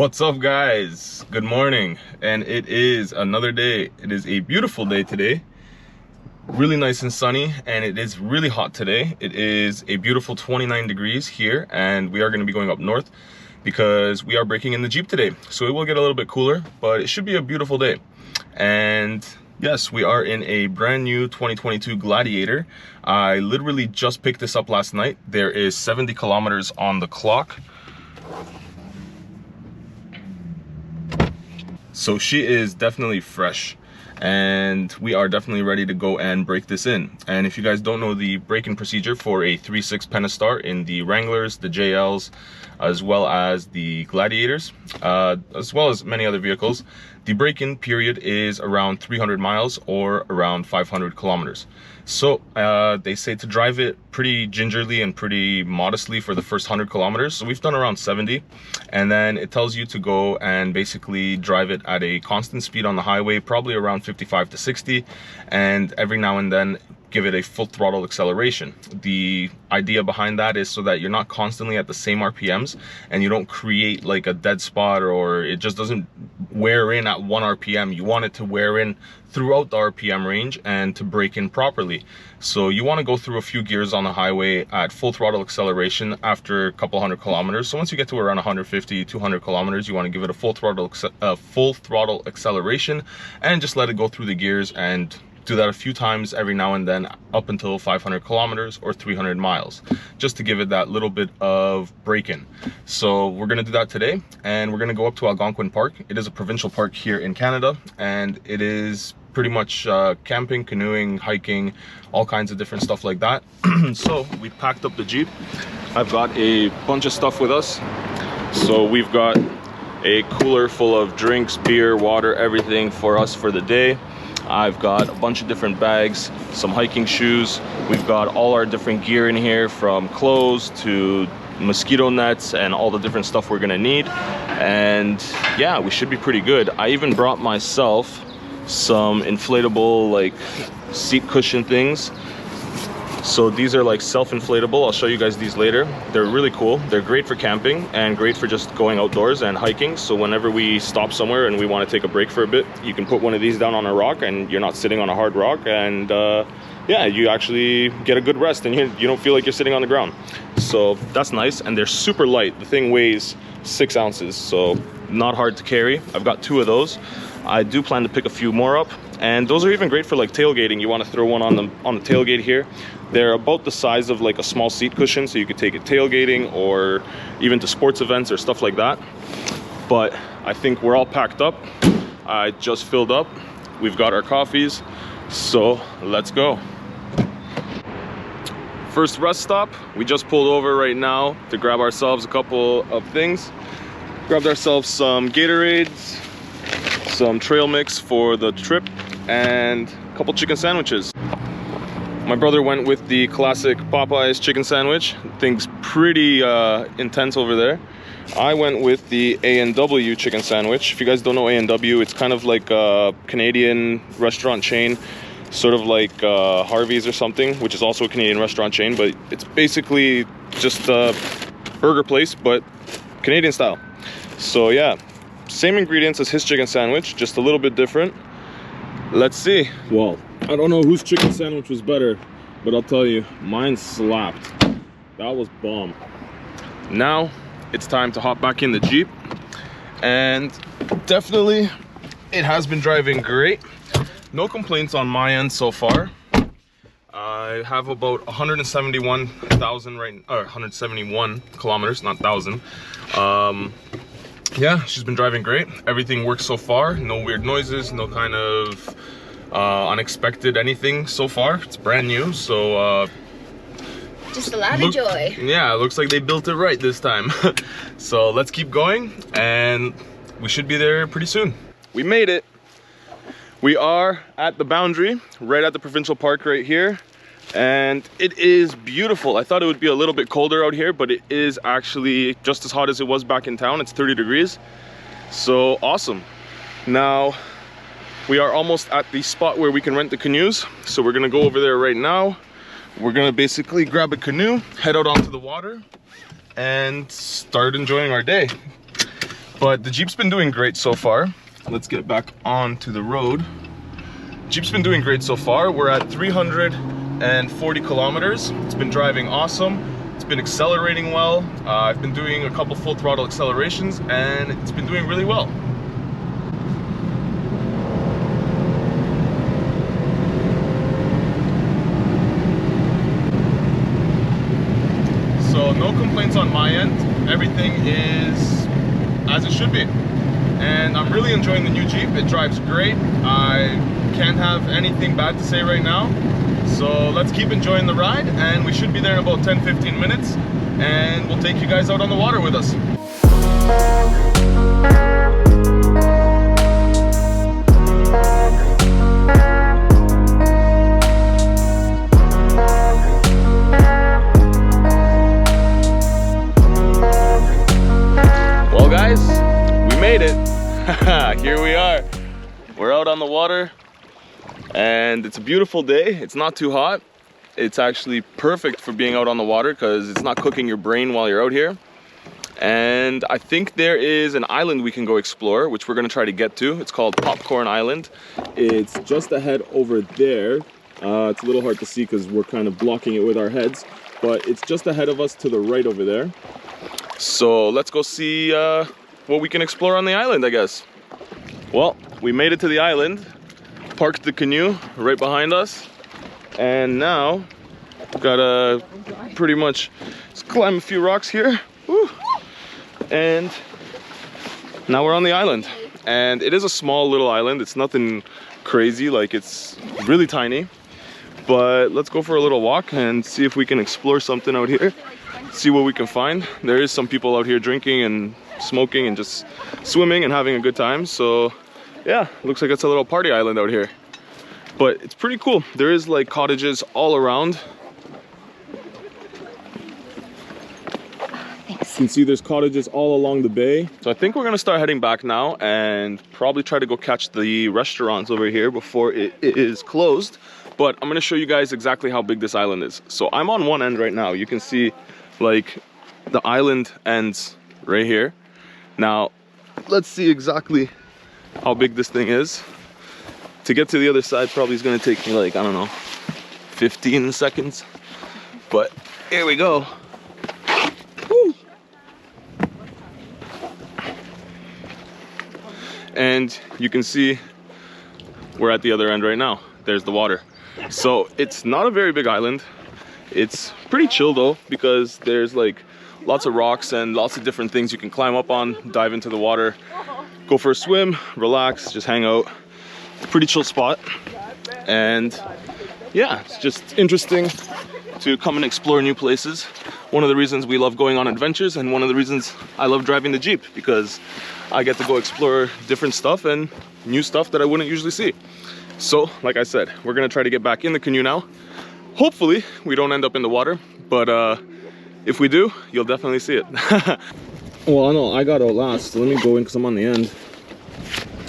What's up, guys? Good morning, and it is another day. It is a beautiful day today, really nice and sunny, and it is really hot today. It is a beautiful 29 degrees here, and we are going to be going up north because we are breaking in the Jeep today. So it will get a little bit cooler, but it should be a beautiful day. And yes, we are in a brand new 2022 Gladiator. I literally just picked this up last night. There is 70 kilometers on the clock. So she is definitely fresh, and we are definitely ready to go and break this in. And if you guys don't know the break-in procedure for a 3.6 Pentastar in the Wranglers, the JLs, as well as the Gladiators, as well as many other vehicles, the break-in period is around 300 miles or around 500 kilometers. So they say to drive it pretty gingerly and pretty modestly for the first 100 kilometers. So we've done around 70, and then it tells you to go and basically drive it at a constant speed on the highway, probably around 55 to 60, and every now and then give it a full throttle acceleration. The idea behind that is so that you're not constantly at the same RPMs and you don't create like a dead spot, or it just doesn't wear in at 1 RPM. You want it to wear in throughout the RPM range and to break in properly. So you want to go through a few gears on the highway at full throttle acceleration after a couple hundred kilometers. So once you get to around 150, 200 kilometers, you want to give it a full throttle acceleration and just let it go through the gears, and do that a few times every now and then up until 500 kilometers or 300 miles, just to give it that little bit of break-in. So we're going to do that today, and we're going to go up to Algonquin Park. It is a provincial park here in Canada, and it is pretty much camping, canoeing, hiking, all kinds of different stuff like that. So we packed up the Jeep. I've got a bunch of stuff with us. So we've got a cooler full of drinks, beer, water, everything for us for the day. I've got a bunch of different bags, some hiking shoes. We've got all our different gear in here, from clothes to mosquito nets and all the different stuff we're gonna need. And yeah, we should be pretty good. I even brought myself some inflatable like seat cushion things. So these are like self-inflatable. I'll show you guys these later. They're really cool. They're great for camping and great for just going outdoors and hiking. So whenever we stop somewhere and we want to take a break for a bit, you can put one of these down on a rock and you're not sitting on a hard rock, and yeah, you actually get a good rest and you don't feel like you're sitting on the ground. So that's nice, and they're super light. The thing weighs 6 ounces, so not hard to carry. I've got 2 of those. I do plan to pick a few more up, and those are even great for like tailgating. You want to throw one on the tailgate here. They're about the size of like a small seat cushion, so you could take it tailgating or even to sports events or stuff like that. But I think we're all packed up. I just filled up. We've got our coffees, so let's go. First rest stop, we just pulled over right now to grab ourselves a couple of things. Grabbed ourselves some Gatorades, some trail mix for the trip, and a couple chicken sandwiches. My brother went with the classic Popeyes chicken sandwich. Thing's pretty intense over there. I went with the A&W chicken sandwich. If you guys don't know A&W, it's kind of like a Canadian restaurant chain, sort of like Harvey's or something, which is also a Canadian restaurant chain, but it's basically just a burger place, but Canadian style. So yeah, same ingredients as his chicken sandwich, just a little bit different. Let's see. Well, I don't know whose chicken sandwich was better, but I'll tell you, mine slapped. That was bomb. Now it's time to hop back in the Jeep, and definitely it has been driving great. No complaints on my end so far. I have about 171,000 right, or 171 kilometers, not thousand. Yeah, she's been driving great. Everything works so far. No weird noises, no kind of unexpected anything so far. It's brand new, so just a lot of joy. Yeah, it looks like they built it right this time. So let's keep going, and we should be there pretty soon. We made it. We are at the boundary, right at the provincial park right here, and it is beautiful. I thought it would be a little bit colder out here, but it is actually just as hot as it was back in town. It's 30 degrees, so awesome. Now we are almost at the spot where we can rent the canoes, so we're gonna go over there right now. We're gonna basically grab a canoe, head out onto the water, and start enjoying our day. But the Jeep's been doing great so far. Let's get back onto the road. Jeep's been doing great so far. We're at 340 kilometers. It's been driving awesome. It's been accelerating well. I've been doing a couple full throttle accelerations and it's been doing really well. So no complaints on my end. Everything is as it should be. And I'm really enjoying the new Jeep. It drives great. I can't have anything bad to say right now. So let's keep enjoying the ride, and we should be there in about 10-15 minutes, and we'll take you guys out on the water with us. Well guys, we made it. Here we are. We're out on the water and it's a beautiful day. It's not too hot. It's actually perfect for being out on the water because it's not cooking your brain while you're out here. And I think there is an island we can go explore, which we're going to try to get to. It's called Popcorn Island. It's just ahead over there. It's a little hard to see because we're kind of blocking it with our heads, but it's just ahead of us to the right over there. So let's go see what we can explore on the island, I guess. Well, we made it to the island, parked the canoe right behind us, and now gotta pretty much just climb a few rocks here. Woo. And now we're on the island, and it is a small little island. It's nothing crazy, like it's really tiny, but let's go for a little walk and see if we can explore something out here, see what we can find. There is some people out here drinking and smoking and just swimming and having a good time. So yeah, looks like it's a little party island out here, but it's pretty cool. There is like cottages all around. Thanks. You can see there's cottages all along the bay. So I think we're gonna start heading back now and probably try to go catch the restaurants over here before it is closed. But I'm gonna show you guys exactly how big this island is. So I'm on one end right now. You can see like the island ends right here. Now let's see exactly how big this thing is. To get to the other side probably is gonna take me like, I don't know, 15 seconds. But here we go. Woo. And you can see we're at the other end right now. There's the water. So it's not a very big island. It's pretty chill though, because there's like lots of rocks and lots of different things you can climb up on, dive into the water, go for a swim, relax, just hang out. It's a pretty chill spot. And yeah, it's just interesting to come and explore new places. One of the reasons we love going on adventures, and one of the reasons I love driving the Jeep, because I get to go explore different stuff and new stuff that I wouldn't usually see. So like I said, we're gonna try to get back in the canoe now. Hopefully we don't end up in the water, but if we do, you'll definitely see it. Well, I know I got out last, so let me go in because I'm on the end.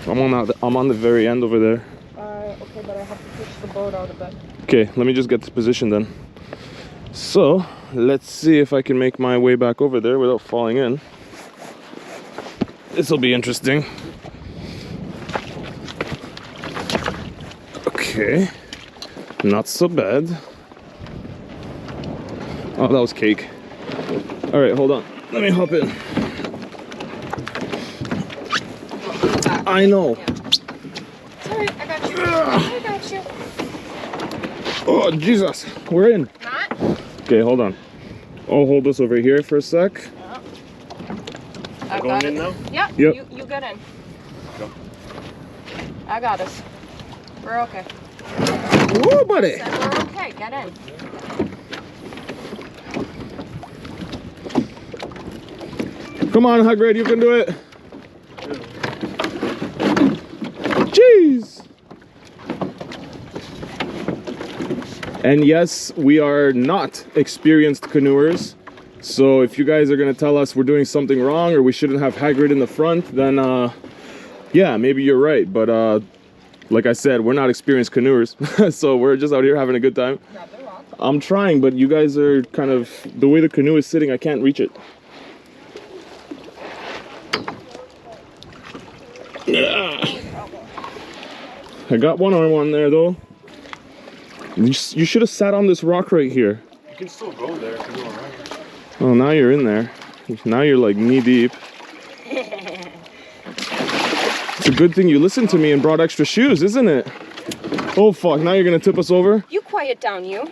I'm on the very end over there. Okay, but I have to push the boat out a bit. Okay, let me just get this position then. So let's see if I can make my way back over there without falling in. This will be interesting. Okay, not so bad. Oh, that was cake. All right, hold on. Let me hop in. I know. Sorry, I got you. I got you. Oh, Jesus. We're in. Not? Okay, hold on. I'll hold this over here for a sec. I Going got in it. now? Yeah, Yep. you get in. Go. I got us. We're okay. Woo, buddy. Said we're okay, get in. Come on, Hagrid, you can do it. Jeez. And yes, we are not experienced canoers. So if you guys are gonna tell us we're doing something wrong or we shouldn't have Hagrid in the front, then yeah, maybe you're right. But like I said, we're not experienced canoers. So we're just out here having a good time. I'm trying, but you guys are kind of, the way the canoe is sitting, I can't reach it. Yeah. I got one arm on there though. You should have sat on this rock right here. You can still go there if you go around. Oh, now you're in there. Now you're like knee deep. It's a good thing you listened to me and brought extra shoes, isn't it? Oh fuck, now you're gonna tip us over? You quiet down, you.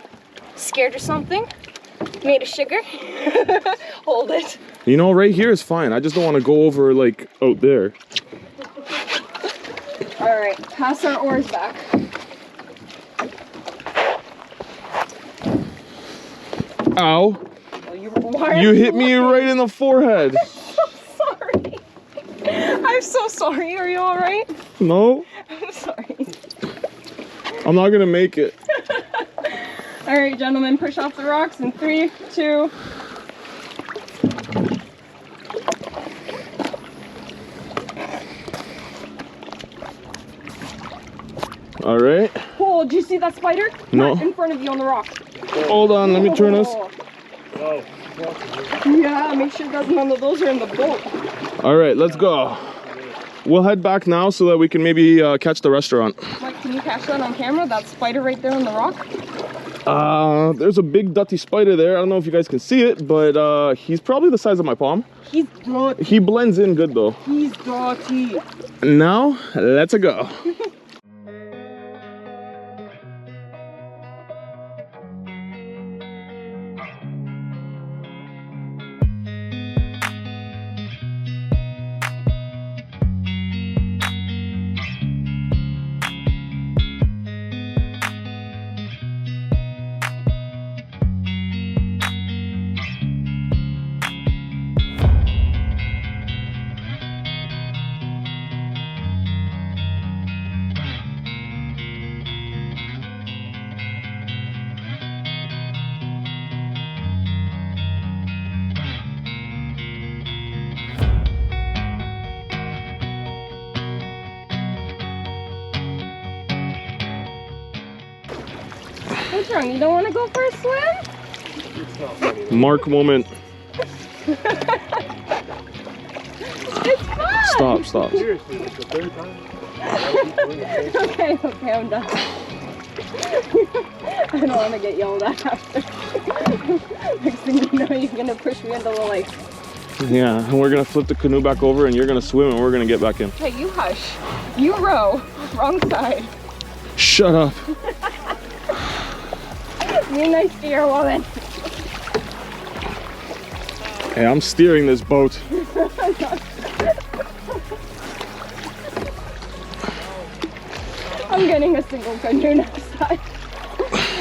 Scared or something? Made of sugar? Hold it. You know, right here is fine. I just don't want to go over like out there. All right, pass our oars back. Ow. Oh, You hit me right in the forehead. I'm so sorry. I'm so sorry. Are you all right? No, I'm sorry. I'm not gonna make it. All right, gentlemen, push off the rocks in 3, 2. All right. Oh, did you see that spider? No. Right in front of you on the rock. Hold on, let me turn us. Oh, Yeah, make sure none of those are in the boat. All right, let's go. We'll head back now so that we can maybe catch the restaurant. Mike, can you catch that on camera? That spider right there on the rock? There's a big dirty spider there. I don't know if you guys can see it, but he's probably the size of my palm. He's dirty. He blends in good though. He's dirty. Now, let's go. What's wrong? You don't want to go for a swim? it's not funny. Mark moment. It's fun! Stop. Seriously, like the third time. Okay, I'm done. I don't want to get yelled at after. Next thing you know, you're going to push me into the lake. Yeah, and we're gonna flip the canoe back over and you're gonna swim and we're gonna get back in. Hey, you hush. You row. Wrong side. Shut up. Be nice to your woman. Hey, I'm steering this boat. I'm getting a single canoe next time.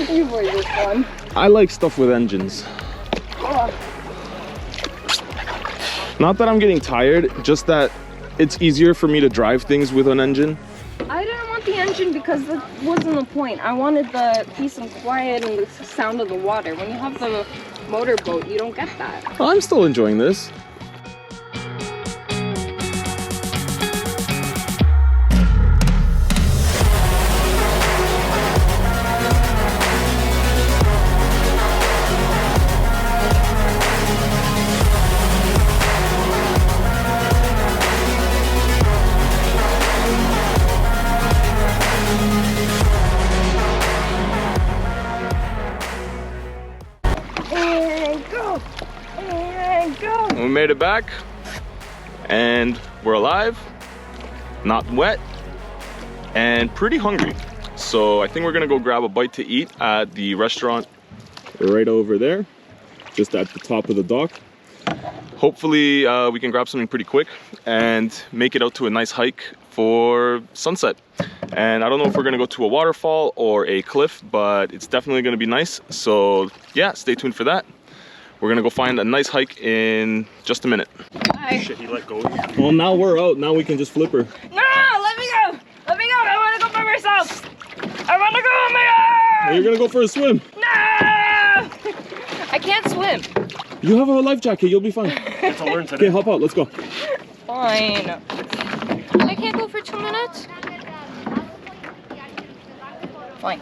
You boys are fun. I like stuff with engines. Oh, Not that I'm getting tired, just that it's easier for me to drive things with an engine. I didn't want the engine because that wasn't the point. I wanted the peace and quiet and the sound of the water. When you have the motorboat, you don't get that. I'm still enjoying this. We made it back and we're alive, not wet, and pretty hungry. So I think we're gonna go grab a bite to eat at the restaurant right over there, just at the top of the dock. Hopefully we can grab something pretty quick and make it out to a nice hike for sunset. And I don't know if we're gonna go to a waterfall or a cliff, but it's definitely gonna be nice. So yeah, stay tuned for that. We're gonna go find a nice hike in just a minute. Bye. Shit, he let go. Well, now we're out. Now we can just flip her. No, let me go. Let me go. I want to go by myself. I want to go on my own. You're gonna go for a swim. No. I can't swim. You have a life jacket. You'll be fine. It's a learn today. Okay, hop out. Let's go. Fine. I can't go for 2 minutes. Fine.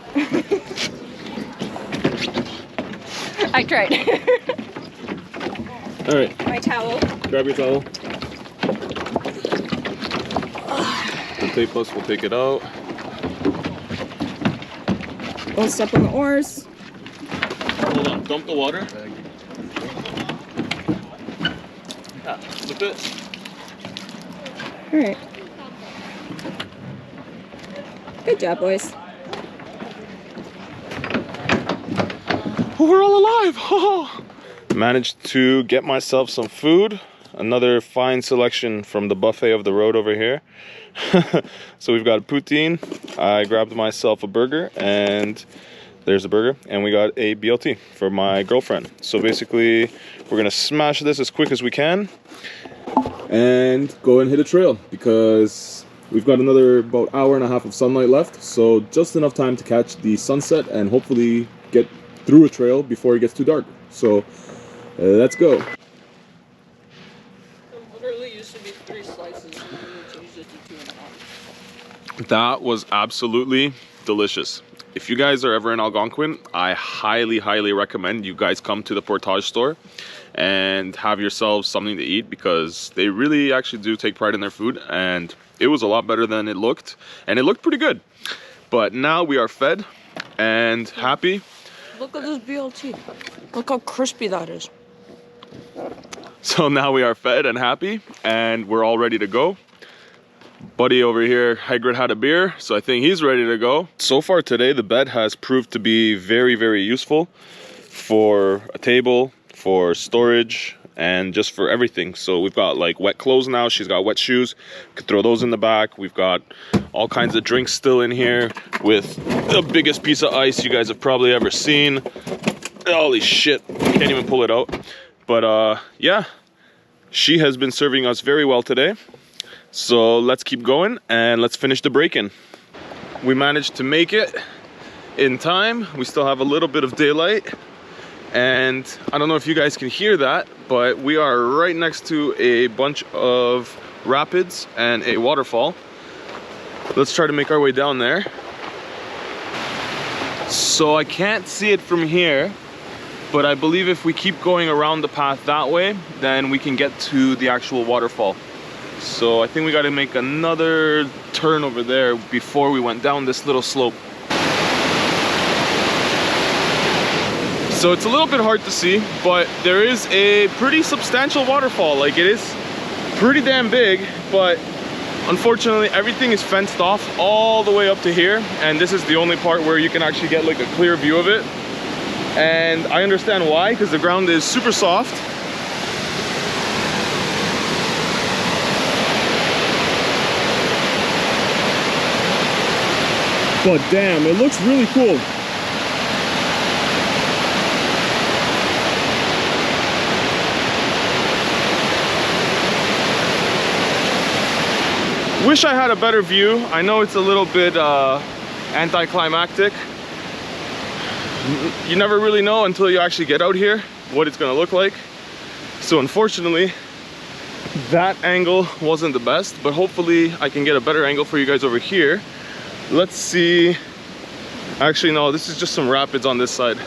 I tried. All right, My towel. grab your towel. tape us, we'll take it out. Don't step on the oars. Hold on, dump the water. Yeah, flip it. All right. Good job, boys. We're all alive! Managed to get myself some food. Another fine selection from the buffet of the road over here. So we've got poutine. I grabbed myself a burger, and there's a burger. And we got a BLT for my girlfriend. So basically, we're gonna smash this as quick as we can and go and hit a trail, because we've got another about hour and a half of sunlight left. So just enough time to catch the sunset and hopefully get through a trail before it gets too dark. So let's go. Literally used to be 3 slices and then we changed it to 2.5. That was absolutely delicious. If you guys are ever in Algonquin, I highly, highly recommend you guys come to the Portage store and have yourselves something to eat, because they really actually do take pride in their food, and it was a lot better than it looked, and it looked pretty good. But now we are fed and happy. Look at this BLT. Look how crispy that is. So now we are fed and happy, and we're all ready to go. Buddy over here, Hagrid, had a beer, so I think he's ready to go. So far today, the bed has proved to be very, very useful for a table, for storage, and just for everything. So we've got like wet clothes now. She's got wet shoes. Could throw those in the back. We've got all kinds of drinks still in here with the biggest piece of ice you guys have probably ever seen. Holy shit, can't even pull it out. But yeah, she has been serving us very well today. So let's keep going and let's finish the break-in. We managed to make it in time. We still have a little bit of daylight. And I don't know if you guys can hear that, but we are right next to a bunch of rapids and a waterfall. Let's try to make our way down there. So I can't see it from here, but I believe if we keep going around the path that way, then we can get to the actual waterfall. So I think we got to make another turn over there before we went down this little slope. So it's a little bit hard to see, but there is a pretty substantial waterfall. Like, it is pretty damn big, but unfortunately everything is fenced off all the way up to here, and this is the only part where you can actually get like a clear view of it. And I understand why, because the ground is super soft. But damn, it looks really cool. Wish I had a better view. I know it's a little bit anticlimactic. You never really know until you actually get out here what it's gonna look like. So unfortunately, that angle wasn't the best, but hopefully I can get a better angle for you guys over here. Let's see. Actually, no, this is just some rapids on this side.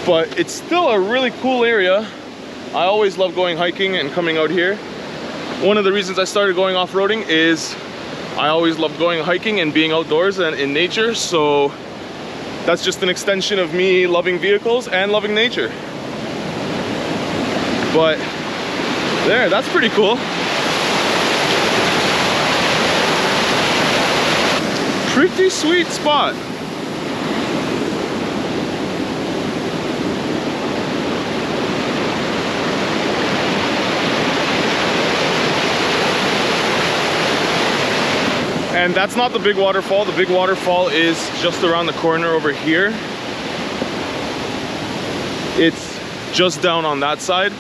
But it's still a really cool area. I always love going hiking and coming out here. One of the reasons I started going off-roading is I always love going hiking and being outdoors and in nature. So that's just an extension of me loving vehicles and loving nature. But there, that's pretty cool. Pretty sweet spot. And that's not the big waterfall. The big waterfall is just around the corner over here. It's just down on that side.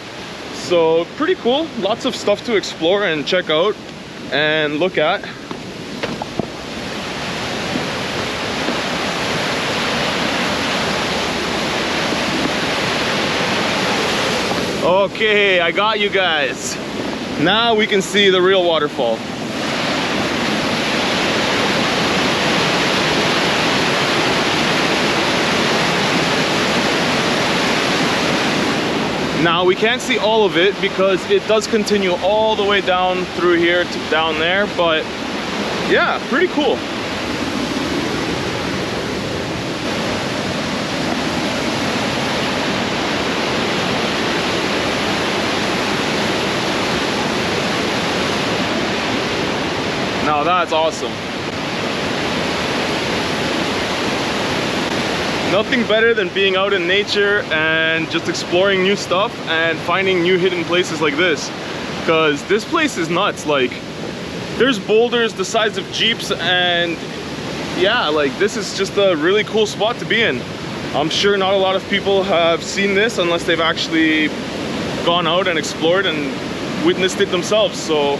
So pretty cool. Lots of stuff to explore and check out and look at. Okay, I got you guys. Now we can see the real waterfall. Now we can't see all of it because it does continue all the way down through here to down there, but yeah, pretty cool. Now that's awesome. Nothing better than being out in nature and just exploring new stuff and finding new hidden places like this. Because this place is nuts. Like, there's boulders the size of Jeeps, and yeah, like this is just a really cool spot to be in. I'm sure not a lot of people have seen this unless they've actually gone out and explored and witnessed it themselves. So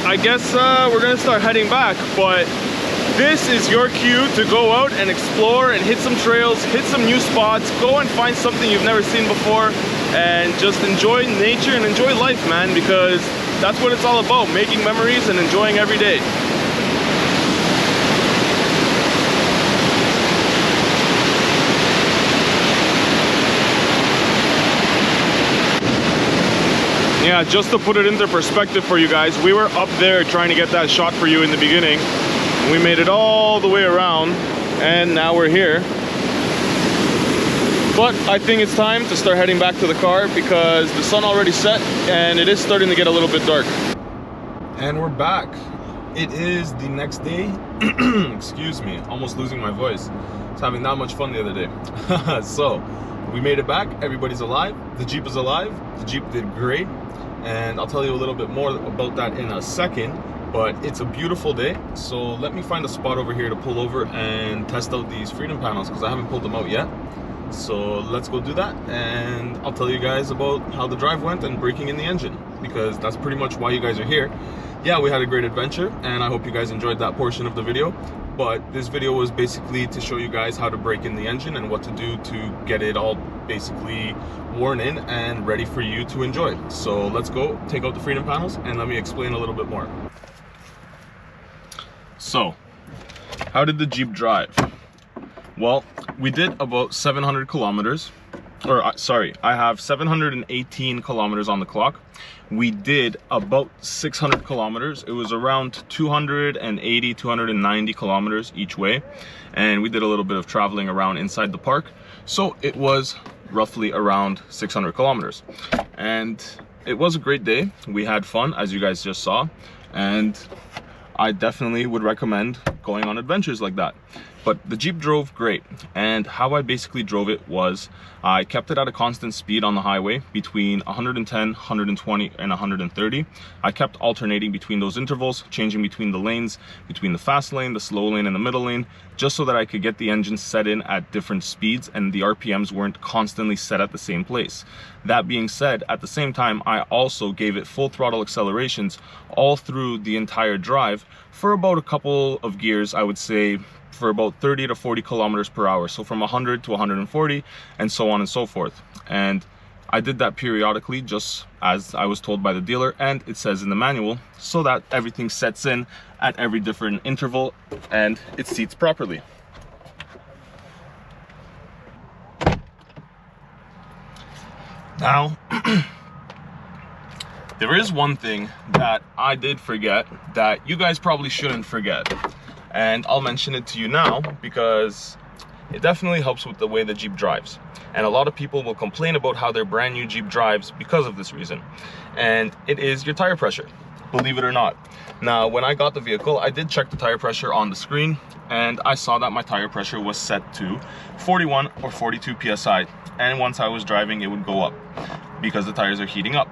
I guess we're gonna start heading back, but this is your cue to go out and explore and hit some trails, hit some new spots, go and find something you've never seen before, and just enjoy nature and enjoy life, man, because that's what it's all about, making memories and enjoying every day. Yeah, just to put it into perspective for you guys, we were up there trying to get that shot for you in the beginning. We made it all the way around, and now we're here. But I think it's time to start heading back to the car because the sun already set and it is starting to get a little bit dark. And we're back. It is the next day. Excuse me, almost losing my voice. I was having that much fun the other day. So, we made it back. Everybody's alive. The Jeep is alive. The Jeep did great. And I'll tell you a little bit more about that in a second, but it's a beautiful day. So let me find a spot over here to pull over and test out these freedom panels because I haven't pulled them out yet. So let's go do that, and I'll tell you guys about how the drive went and breaking in the engine, because that's pretty much why you guys are here. Yeah, we had a great adventure, and I hope you guys enjoyed that portion of the video. But this video was basically to show you guys how to break in the engine and what to do to get it all basically worn in and ready for you to enjoy. So let's go take out the freedom panels and let me explain a little bit more. So, how did the Jeep drive? Well, we did about 700 kilometers. Or sorry, I have 718 kilometers on the clock. We did about 600 kilometers. It was around 280, 290 kilometers each way. And we did a little bit of traveling around inside the park. So it was roughly around 600 kilometers. And it was a great day. We had fun, as you guys just saw. And I definitely would recommend going on adventures like that. But the Jeep drove great, and how I basically drove it was I kept it at a constant speed on the highway between 110, 120, and 130. I kept alternating between those intervals, changing between the lanes, between the fast lane, the slow lane, and the middle lane, just so that I could get the engine set in at different speeds and the RPMs weren't constantly set at the same place. That being said, at the same time, I also gave it full throttle accelerations all through the entire drive for about a couple of gears, I would say, for about 30 to 40 kilometers per hour. So from 100 to 140 and so on and so forth. And I did that periodically just as I was told by the dealer, and it says in the manual, so that everything sets in at every different interval and it seats properly. Now, there is one thing that I did forget that you guys probably shouldn't forget. And I'll mention it to you now because it definitely helps with the way the Jeep drives. And a lot of people will complain about how their brand new Jeep drives because of this reason. And it is your tire pressure, believe it or not. Now, when I got the vehicle, I did check the tire pressure on the screen, and I saw that my tire pressure was set to 41 or 42 PSI. And once I was driving, it would go up because the tires are heating up.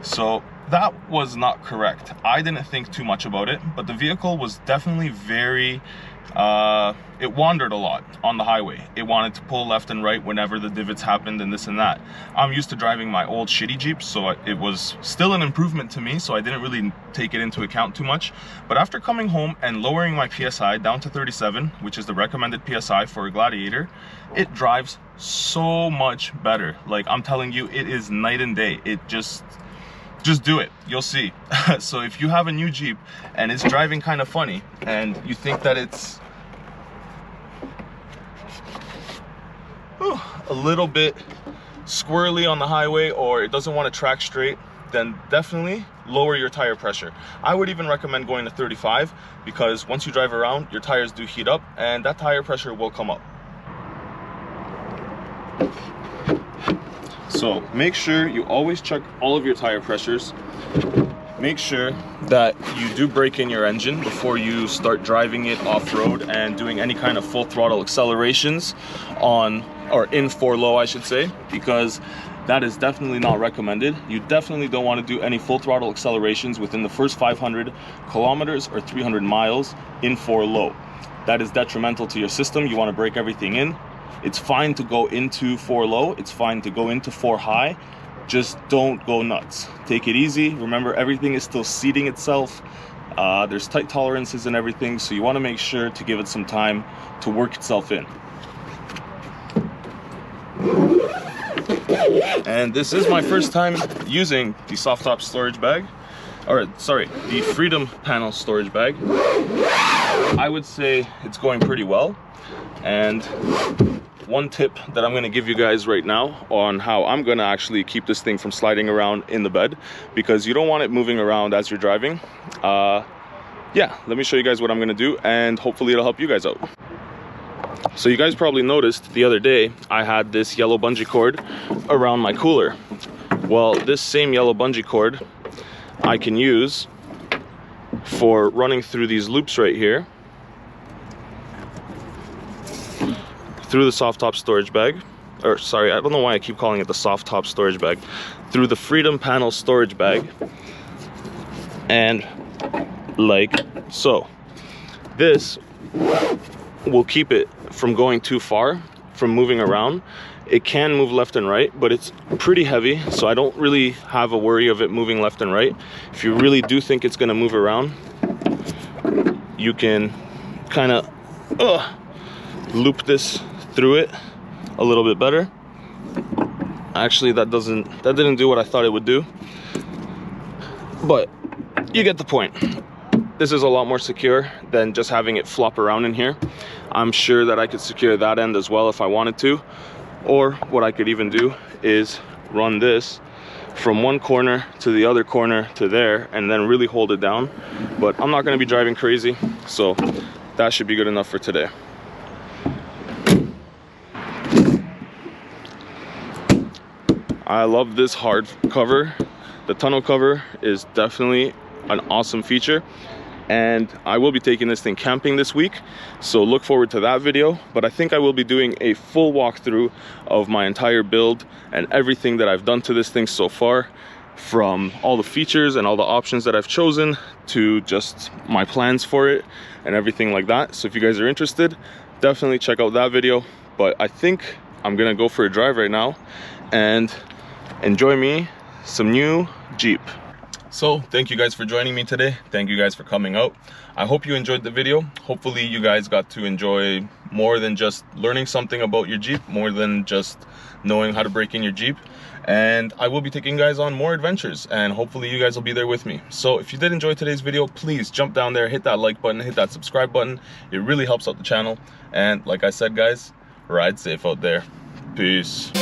So that was not correct. I didn't think too much about it, but the vehicle was definitely very, it wandered a lot on the highway. It wanted to pull left and right whenever the divots happened and this and that. I'm used to driving my old shitty Jeep, so it was still an improvement to me, so I didn't really take it into account too much. But after coming home and lowering my PSI down to 37, which is the recommended PSI for a Gladiator, it drives so much better. Like, I'm telling you, it is night and day. It just do it, you'll see. So if you have a new Jeep and it's driving kind of funny and you think that it's a little bit squirrely on the highway, or it doesn't want to track straight, then definitely lower your tire pressure. I would even recommend going to 35, because once you drive around, your tires do heat up and that tire pressure will come up. So make sure you always check all of your tire pressures. Make sure that you do brake in your engine before you start driving it off-road and doing any kind of full throttle accelerations on, or in 4 low I should say, because that is definitely not recommended. You definitely don't want to do any full throttle accelerations within the first 500 kilometers or 300 miles in 4 low. That is detrimental to your system. You want to brake everything in. It's fine to go into 4 low, it's fine to go into 4 high, just don't go nuts. Take it easy. Remember, everything is still seating itself. There's tight tolerances and everything, so you want to make sure to give it some time to work itself in. And this is my first time using the soft top storage bag, or sorry, the Freedom panel storage bag. I would say it's going pretty well. And one tip that I'm going to give you guys right now on how I'm going to actually keep this thing from sliding around in the bed, because you don't want it moving around as you're driving. Yeah, let me show you guys what I'm going to do, and hopefully it'll help you guys out. So you guys probably noticed the other day I had this yellow bungee cord around my cooler. Well, this same yellow bungee cord I can use for running through these loops right here, through the soft top storage bag, or sorry, I don't know why I keep calling it the soft top storage bag, through the Freedom panel storage bag, and like so. This will keep it from going too far, from moving around. It can move left and right, but it's pretty heavy, so I don't really have a worry of it moving left and right. If you really do think it's going to move around, you can kind of loop this through it a little bit better. Actually, that didn't do what I thought it would do, but you get the point. This is a lot more secure than just having it flop around in here. I'm sure that I could secure that end as well if I wanted to, or what I could even do is run this from one corner to the other corner to there and then really hold it down. But I'm not going to be driving crazy, so that should be good enough for today. I love this hard cover. The tonneau cover is definitely an awesome feature, and I will be taking this thing camping this week, so look forward to that video. But I think I will be doing a full walkthrough of my entire build and everything that I've done to this thing so far, from all the features and all the options that I've chosen to just my plans for it and everything like that. So if you guys are interested, definitely check out that video. But I think I'm gonna go for a drive right now and enjoy me some new Jeep. So thank you guys for joining me today. Thank you guys for coming out. I hope you enjoyed the video. Hopefully you guys got to enjoy more than just learning something about your Jeep, more than just knowing how to brake in your Jeep. And I will be taking you guys on more adventures, and hopefully you guys will be there with me. So if you did enjoy today's video, please jump down there, hit that like button, hit that subscribe button. It really helps out the channel. And like I said, guys, ride safe out there. Peace.